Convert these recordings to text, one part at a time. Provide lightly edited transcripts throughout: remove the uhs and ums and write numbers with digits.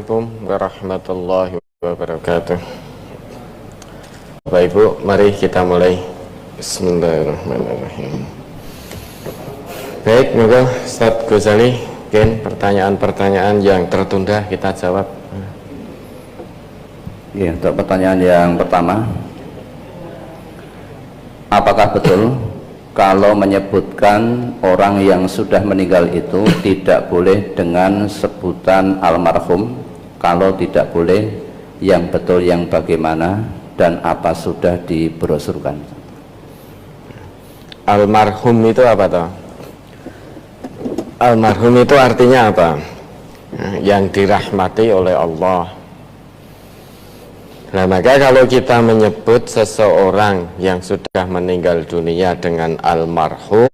Assalamualaikum warahmatullahi wabarakatuh. Bapak Ibu, mari kita mulai. Bismillahirrahmanirrahim. Baik, moga Ustaz Ghazali, mungkin pertanyaan-pertanyaan yang tertunda kita jawab. Ya, untuk pertanyaan yang pertama, apakah betul kalau menyebutkan orang yang sudah meninggal itu tidak boleh dengan sebutan almarhum? Kalau tidak boleh, yang betul yang bagaimana dan apa sudah dibrosurkan? Almarhum itu apa toh? Almarhum itu artinya apa? Yang dirahmati oleh Allah. Nah, maka kalau kita menyebut seseorang yang sudah meninggal dunia dengan almarhum,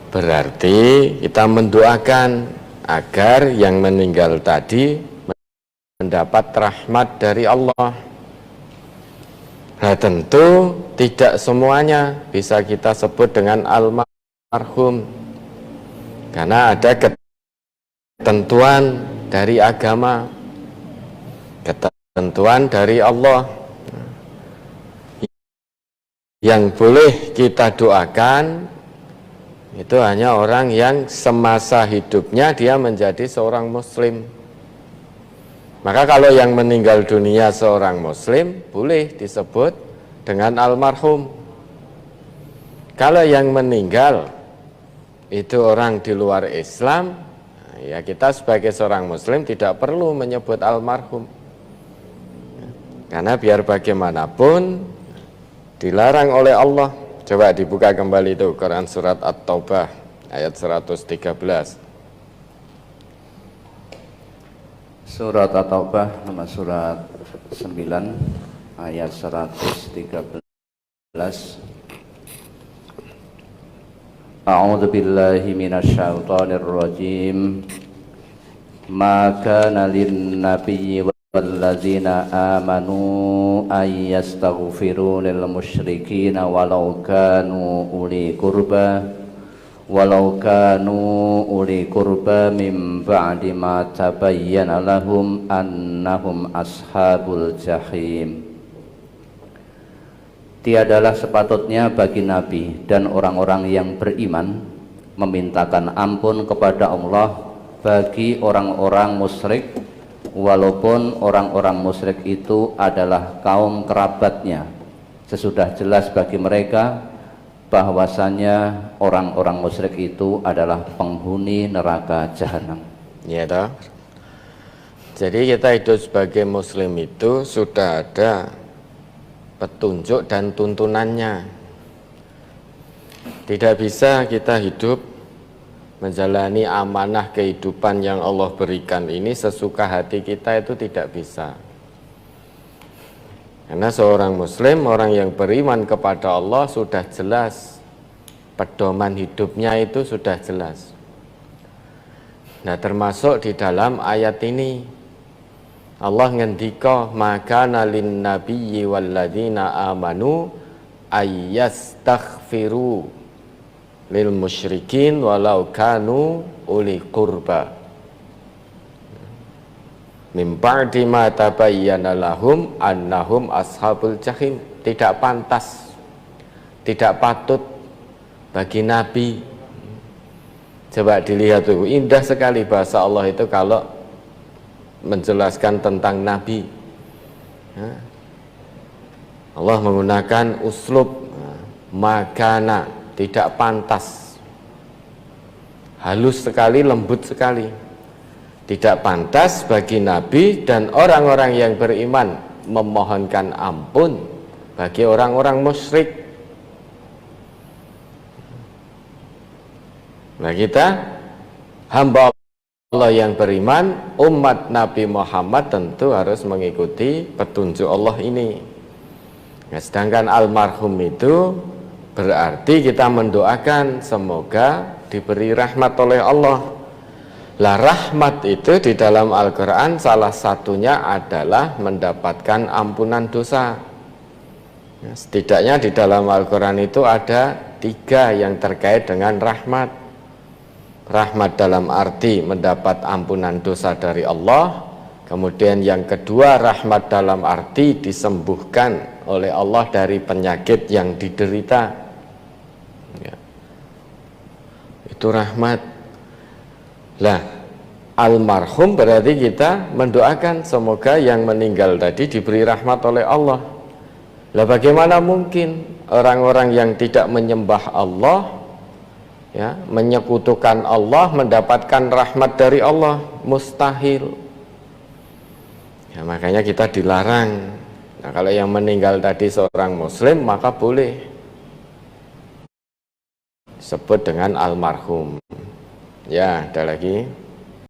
berarti kita mendoakan agar yang meninggal tadi mendapat rahmat dari Allah. Nah, tentu tidak semuanya bisa kita sebut dengan almarhum, karena ada ketentuan dari agama, ketentuan dari Allah. Yang boleh kita doakan itu hanya orang yang semasa hidupnya dia menjadi seorang muslim. Maka kalau yang meninggal dunia seorang muslim, boleh disebut dengan almarhum. Kalau yang meninggal itu orang di luar Islam, ya kita sebagai seorang muslim tidak perlu menyebut almarhum. Karena biar bagaimanapun dilarang oleh Allah. Coba dibuka kembali itu Quran surat At-Taubah ayat 113. Surat At-Taubah nomor surat 9 ayat 113. A'udzu billahi minasyaitonir rajim. Ma kana lin-nabiyyi walladzina amanu ay yastaghfiru lil musyrikin walau kanu uli qurba min ba'di ma tabayyana lahum annahum ashabul jahim. Tiadalah sepatutnya bagi Nabi dan orang-orang yang beriman memintakan ampun kepada Allah bagi orang-orang musyrik, walaupun orang-orang musyrik itu adalah kaum kerabatnya. Sesudah jelas bagi mereka bahwasanya orang-orang musyrik itu adalah penghuni neraka jahanam. Ya toh. Jadi kita hidup sebagai muslim itu sudah ada petunjuk dan tuntunannya. Tidak bisa kita hidup menjalani amanah kehidupan yang Allah berikan ini sesuka hati kita, itu tidak bisa. Karena seorang muslim, orang yang beriman kepada Allah sudah jelas, pedoman hidupnya itu sudah jelas. Nah, termasuk di dalam ayat ini Allah ngendika, maka nalin nabiyyi walladzina amanu ayyastaghfiru lil musyrikin walau kanu uli qurba min ba'di ma tabayyana lahum annahum ashabul jahim. Tidak pantas, tidak patut bagi Nabi. Coba dilihat tuh, indah sekali bahasa Allah itu kalau menjelaskan tentang Nabi. Allah menggunakan uslub makana, tidak pantas, halus sekali, lembut sekali. Tidak pantas bagi Nabi dan orang-orang yang beriman memohonkan ampun bagi orang-orang musyrik. Nah, kita hamba Allah yang beriman, umat Nabi Muhammad tentu harus mengikuti petunjuk Allah ini. Nah, sedangkan almarhum itu berarti kita mendoakan semoga diberi rahmat oleh Allah. Lah, rahmat itu di dalam Al-Quran salah satunya adalah mendapatkan ampunan dosa. Nah, setidaknya di dalam Al-Quran itu ada 3 yang terkait dengan rahmat. rahmat dalam arti mendapat ampunan dosa dari Allah. Kemudian yang kedua, rahmat dalam arti disembuhkan oleh Allah dari penyakit yang diderita. Ya. Itu rahmat. Lah, almarhum berarti kita mendoakan semoga yang meninggal tadi diberi rahmat oleh Allah. Lah bagaimana mungkin orang-orang yang tidak menyembah Allah, ya, menyekutukan Allah, mendapatkan rahmat dari Allah? Mustahil. Ya, makanya kita dilarang. Nah, kalau yang meninggal tadi seorang muslim, maka boleh sebut dengan almarhum. Ya, ada lagi.